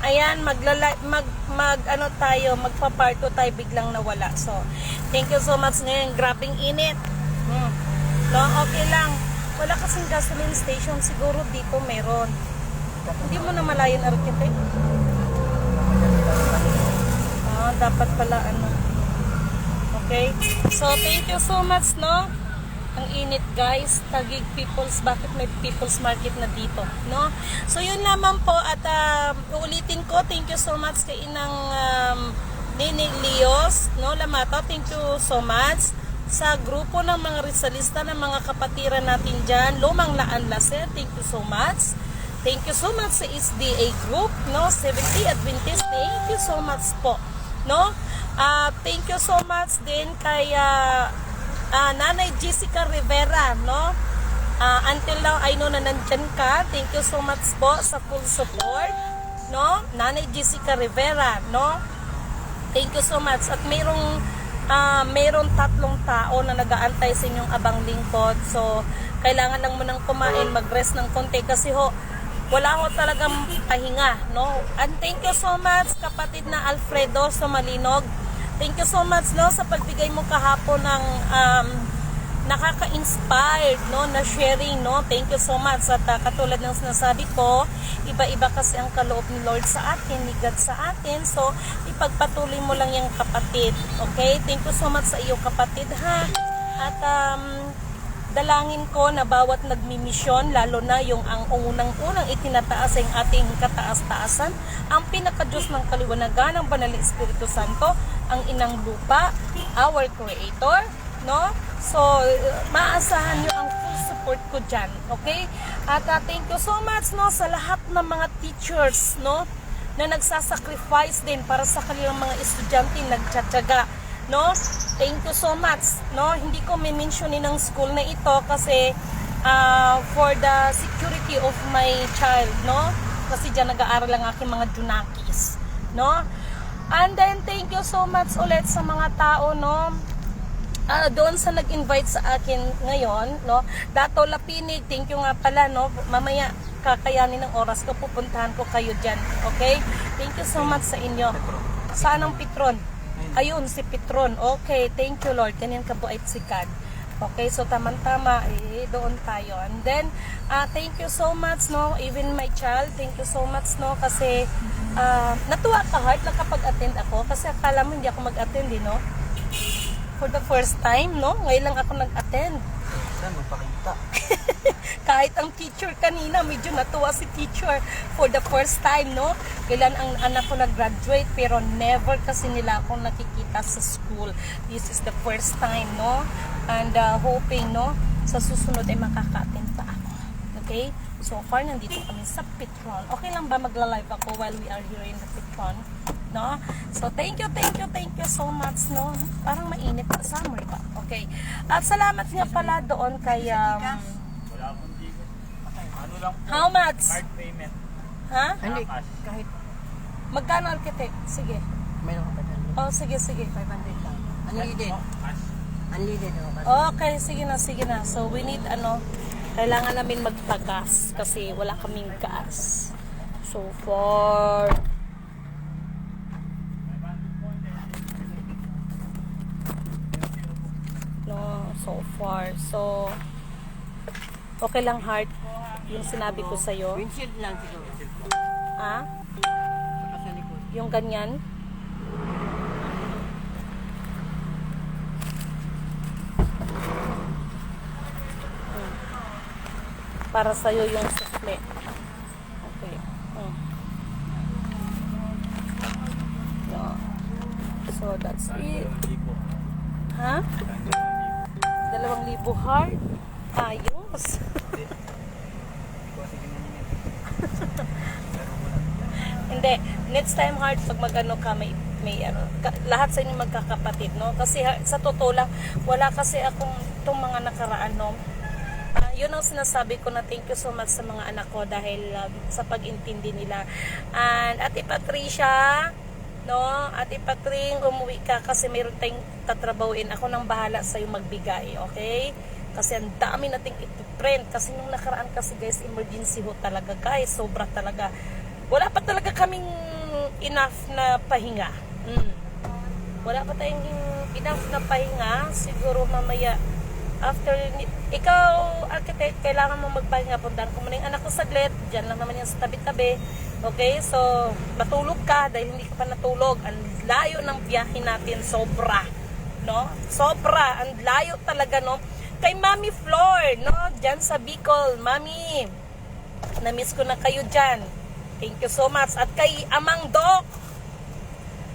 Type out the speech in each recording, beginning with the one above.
Ayan, ano tayo, magpa-part 2 tayo biglang nawala. So, thank you so much ngayon. Grabing init. No, okay lang. Wala kasing gasoline station. Siguro dito meron. Hindi mo na malayan, architect. Dapat pala ano. Okay? So, thank you so much, no? Ang init, guys. Taguig People's. Bakit may People's Market na dito, no? So, yun lamang po. At uulitin ko, thank you so much kay Inang Nini Leos, no? Lamato, thank you so much. Sa grupo ng mga Rizalista, ng mga kapatiran natin dyan, Lumang Laan Laser, thank you so much. Thank you so much sa SDA Group, no? 70 Adventist, thank you so much po, no? Thank you so much din kay Nanay Jessica Rivera, no? Until now, I know na nandyan ka. Thank you so much po sa full support, no? Nanay Jessica Rivera, no? Thank you so much. At mayroong 3 tao na nag-aantay sa inyong abang lingkod. So, kailangan lang mo nang kumain, mag-rest ng konti kasi wala ko talagang pahinga, no? And thank you so much, kapatid na Alfredo Somalinog. Thank you so much, no, sa pagbigay mo kahapon ng nakaka-inspired, no, na sharing, no. Thank you so much. At katulad ng sinasabi ko, iba-iba kasi ang kaloob ni Lord sa atin, ni God sa atin. So, ipagpatuloy mo lang yung kapatid. Okay? Thank you so much sa iyo, kapatid, ha. At dalangin ko na bawat nagmimisyon, lalo na yung ang unang-unang itinataas ang ating kataas-taasan, ang pinaka-Diyos ng kaliwanagan, ang Banal na Espiritu Santo, ang Inang Lupa, our Creator, no? So, maasahan nyo ang full support ko dyan, okay? At thank you so much, no, sa lahat ng mga teachers, no, na nagsasacrifice din para sa kanilang mga estudyante, nagtsatsaga, no? Thank you so much, no? Hindi ko mentionin ng school na ito kasi for the security of my child, no? Kasi dyan nag-aaral ang aking mga junakis, no? And then thank you so much ulit sa mga tao, no? Doon sa nag-invite sa akin ngayon, no? Dato Lapinig, thank you nga pala, no? Mamaya kakayanin ng oras ko, pupuntahan ko kayo dyan, okay? Thank you so much sa inyo. Saan ang Petron? Ayun, si Petron. Okay, thank you, Lord. Ganyan ka buait si God. Okay, so tamang-tama, doon tayo. And then, thank you so much, no? Even my child, thank you so much, no? Kasi, natuwa ka, Heart, na kapag-attend ako. Kasi akala mo hindi ako mag-attend, no? For the first time, no? Ngayon lang ako nag-attend. Saan magpakita? Kahit ang teacher kanina, medyo natuwa si teacher for the first time, no? Kailan ang anak ko nag-graduate, pero never kasi nila akong nakikita sa school. This is the first time, no? And hoping, no, sa susunod ay makaka-attend pa ako. Okay? So far, nandito kami sa Petron. Okay lang ba magla-live ako while we are here in the Petron? No? So, thank you so much, no? Parang mainit pa, summer pa. Okay. At salamat nga pala doon kay, Wala akong tigo. Ano lang po? how much? Card payment. Ha? Hindi, Cash. kahit Magkano, architect? Sige. mayroon ka pa dyan. Oh, sige. 500 lang. Unlimited. Cash. Unlimited ako kasi. Okay, sige na. So, we need, kailangan namin magpagas kasi wala kaming gas. So, for so okay lang, Heart, yung sinabi ko sa'yo. Windshield lang siguro. Ah? Saka sa likod. Yung ganyan. Para sa'yo yung sufle. Okay. Yeah. So, that's it. Ha? 2,000, Heart? Ayos. Hindi. Next time, Heart, pag mag-ano ka, may lahat sa inyo magkakapatid, no? Kasi sa totoo lang, wala kasi akong itong mga nakaraan, no? Yun ang sinasabi ko na thank you so much sa mga anak ko dahil sa pag-intindi nila. And Ate Patricia, no? Ate Patring, umuwi ka kasi mayroon tayong tatrabahuin. Ako nang bahala sa'yo magbigay, okay? Kasi ang dami nating iti-print. Kasi nung nakaraan kasi, guys, emergency ho talaga, guys. Sobra talaga. Wala pa talaga kaming enough na pahinga. Wala pa tayong enough na pahinga. Siguro mamaya, after, ikaw, architect, kailangan mo magpahinga. Puntahan ko muna yung anak ko saglit. Diyan lang naman yan sa tabi-tabi. Okay, so, matulog ka dahil hindi ka pa natulog. Ang layo ng biyahe natin, sobra. No? Sobra. Ang layo talaga, no? Kay Mami Flor, no? Diyan sa Bicol. Mami, na-miss ko na kayo dyan. Thank you so much. At kay Amang Doc,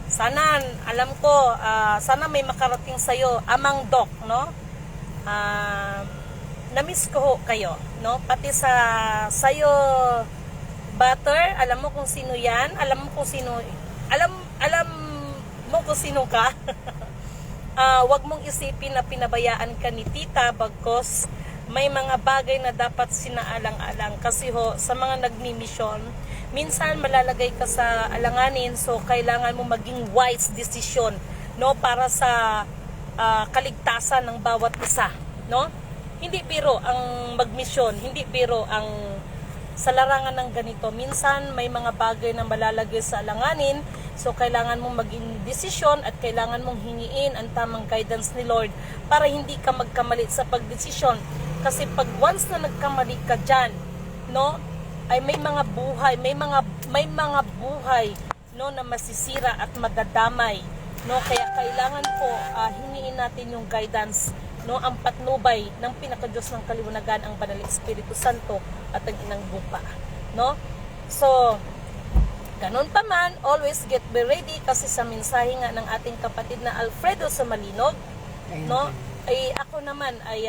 sana, alam ko, sana may makarating sa'yo, Amang Doc, no? Na-miss ko ho kayo, no? Pati sa'yo, Butter, alam mo kung sino yan? Alam mo kung sino, alam mo kung sino ka? Wag mong isipin na pinabayaan ka ni tita, bagkos may mga bagay na dapat sinaalang-alang. Kasi ho, sa mga nagmi-mission, minsan malalagay ka sa alanganin, so kailangan mo maging wise decision, no, para sa kaligtasan ng bawat isa, no? Hindi biro ang magmisyon, hindi biro ang sa larangan ng ganito. Minsan may mga bagay na malalagay sa alanganin, so kailangan mong maging desisyon at kailangan mong hingiin ang tamang guidance ni Lord para hindi ka magkamali sa pagdesisyon. Kasi pag once na nagkamali ka dyan, no, ay may mga buhay, may mga buhay, no, na masisira at madadamay, no? Kaya kailangan po hingiin natin yung guidance, no, ang patnubay ng pinakadiyos ng kaliwanagan, ang Banal Espiritu Santo at ang Inang Lupa, no? So, ganun pa man, always get be ready, kasi sa mensahe nga ng ating kapatid na Alfredo sa Malinog, no, ay ako naman ay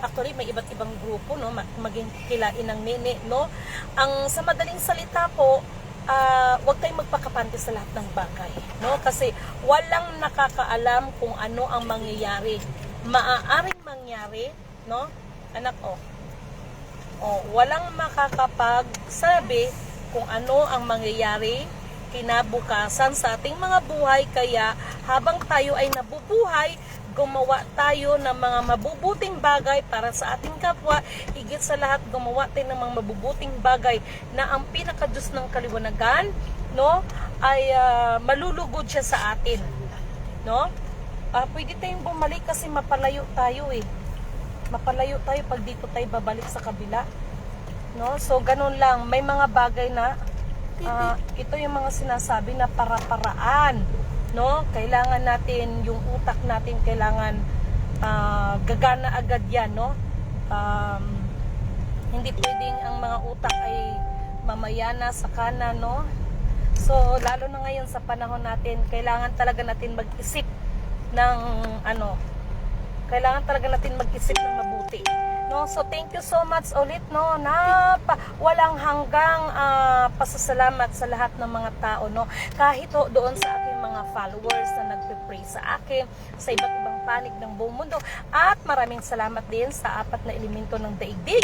actually may iba't ibang grupo, no, maging kilain ng nene, no. Ang sa madaling salita po, huwag tayong magpakapante sa lahat ng bagay, no, kasi walang nakakaalam kung ano ang mangyayari. Maaaring mangyari, no, anak, walang makakapagsabi kung ano ang mangyayari kinabukasan sa ating mga buhay. Kaya habang tayo ay nabubuhay, gumawa tayo ng mga mabubuting bagay para sa ating kapwa. Higit sa lahat, gumawa tayo ng mga mabubuting bagay na ang pinakadiyos ng kaliwanagan, no, ay malulugod siya sa atin, no. Pwede tayong bumalik kasi mapalayo tayo mapalayo tayo pag dito tayo babalik sa kabila, no. So ganun lang, may mga bagay na ito yung mga sinasabi na para-paraan, no. Kailangan natin yung utak natin, kailangan gagana agad yan, no. Hindi pwedeng ang mga utak ay mamayana sa kanan, no. So lalo na ngayon sa panahon natin, kailangan talaga natin mag-isip ng kailangan talaga natin mag-isip ng mabuti, no. So thank you so much ulit, no, na walang hanggang pasasalamat sa lahat ng mga tao, no, kahit doon sa aking mga followers na nagpe-pray sa akin sa iba't ibang panig ng buong mundo. At maraming salamat din sa apat na elemento ng daigdig,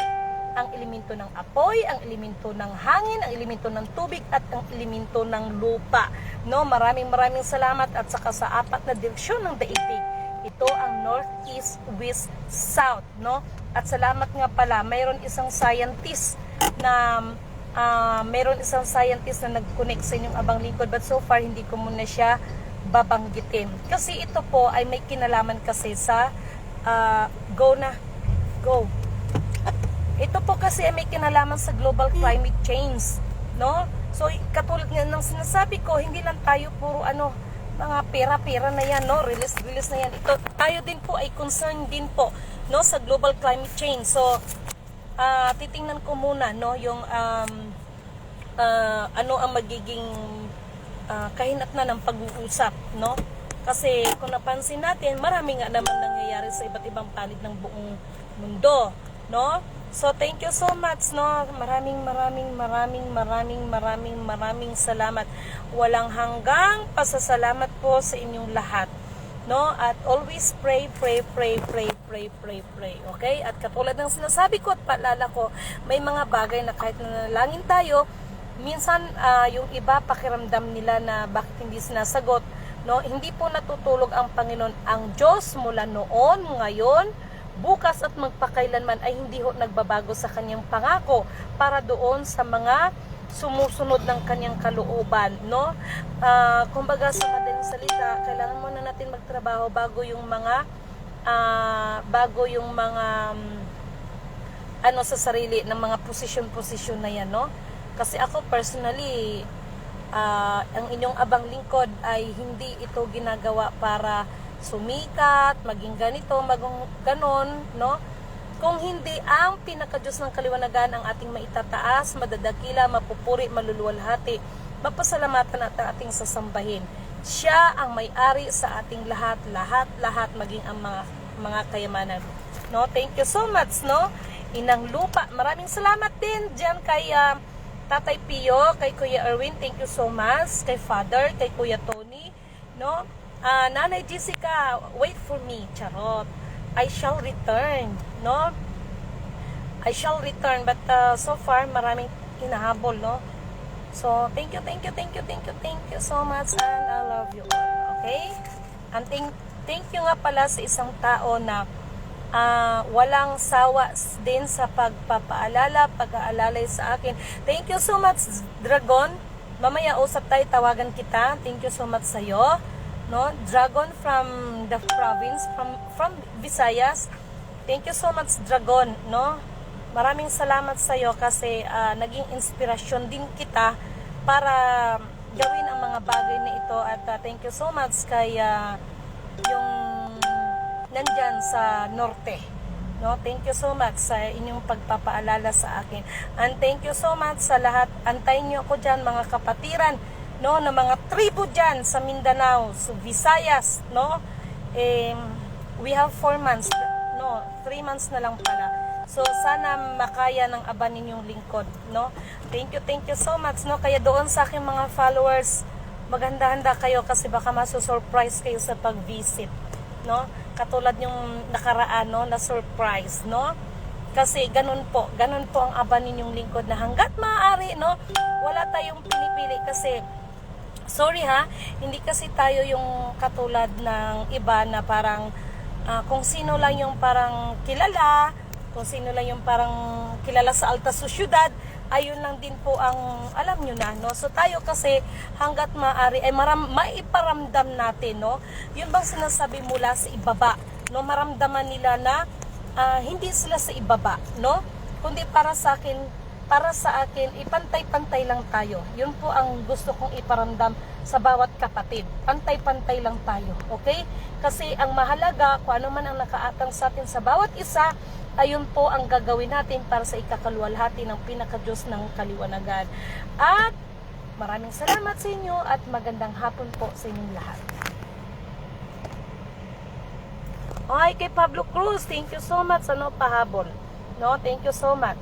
ang elemento ng apoy, ang elemento ng hangin, ang elemento ng tubig at ang elemento ng lupa, no. Maraming salamat. At saka sa apat na direksyon ng daigdig, ito ang North, East, West, South, no. At salamat nga pala, mayroon isang scientist na nag-connect sa inyong abang lingkod, but so far hindi ko muna siya babanggitin kasi ito po ay may kinalaman kasi sa go. Ito po kasi ay may kinalaman sa global climate change, no. So katulad nga ng sinasabi ko, hindi lang tayo puro mga pera na yan, no, release na yan. Ito tayo din po ay concerned din po, no, sa global climate change. So titingnan ko muna, no, yung ano ang magiging kahinatnan ng pag-uusap, no. Kasi kung napansin natin, marami nga naman nangyayari sa iba't ibang panig ng buong mundo, no. So thank you so much, no. Maraming salamat. Walang hanggang pasasalamat po sa inyong lahat, no. At always pray. Okay? At katulad ng sinasabi ko at paalala ko, may mga bagay na kahit nanalangin tayo, minsan yung iba pakiramdam nila na bakit hindi sinasagot, no. Hindi po natutulog ang Panginoon. Ang Diyos mula noon, ngayon, bukas at magpakailanman ay hindi ho nagbabago sa kanyang pangako para doon sa mga sumusunod ng kanyang kalooban, no? Kumbaga sa madaling salita, kailangan muna natin magtrabaho bago yung mga ano sa sarili ng mga posisyon na yan, no? Kasi ako personally, ang inyong abang lingkod ay hindi ito ginagawa para sumikat, maging ganito, maging ganon, no? Kung hindi ang pinakadiyos ng kaliwanagan ang ating maitataas, madadakila, mapupuri, maluluwalhati, mapasalamatan at ating sasambahin. Siya ang may-ari sa ating lahat, maging ang mga kayamanan. No, thank you so much, no? Inang Lupa. Maraming salamat din diyan kay Tatay Pio, kay Kuya Erwin, thank you so much, kay Father, kay Kuya Tony, no? Nanay Jessica, wait for me, charot. I shall return, no? I shall return, but so far maraming hinahabol, no? So, thank you so much, and I love you all, okay? And thank you nga pala sa isang tao na walang sawa din sa pag-aalalay sa akin. Thank you so much, Dragon. Mamaya usap tayo, tawagan kita. Thank you so much sa'yo. No? Dragon from the province, from Visayas. Thank you so much, Dragon. No? Maraming salamat sa'yo kasi naging inspirasyon din kita para gawin ang mga bagay na ito. At thank you so much kay yung nandyan sa norte. No, thank you so much sa inyong pagpapaalala sa akin. And thank you so much sa lahat. Antayin niyo ako dyan, mga kapatiran, no, ng mga tribo dyan sa Mindanao, sa Visayas, no. We have 4 months, no, 3 months na lang pala. So sana makaya ng aba ninyong lingkod, no. Thank you so much, no. Kaya doon sa aking mga followers, maghanda-handa kayo kasi baka masu-surprise kayo sa pag-visit, no. Katulad yung nakaraan, no, na surprise, no? Kasi ganun po ang aba ninyong lingkod na hanggat maaari, no? Wala tayong pinipili kasi sorry ha, hindi kasi tayo yung katulad ng iba na parang kung sino lang yung parang kilala, kung sino lang yung parang kilala sa alta sosyudad, ayun lang din po ang alam nyo na, no? So tayo kasi hanggat maaari ay maiparamdam natin, no? Yun bang sinasabi mula sa ibaba, no? Maramdaman nila na hindi sila sa ibaba, no? Kundi para sa akin, ipantay-pantay lang tayo. Yun po ang gusto kong iparamdam sa bawat kapatid. Pantay-pantay lang tayo, okay? Kasi ang mahalaga, kung ano man ang nakaatang sa atin sa bawat isa, ayun po ang gagawin natin para sa ikakaluwalhati ng pinakadiyos ng kaliwanagan. At maraming salamat sa inyo at magandang hapon po sa inyong lahat. Okay, kay Pablo Cruz, thank you so much. Ano pahabol? No, thank you so much.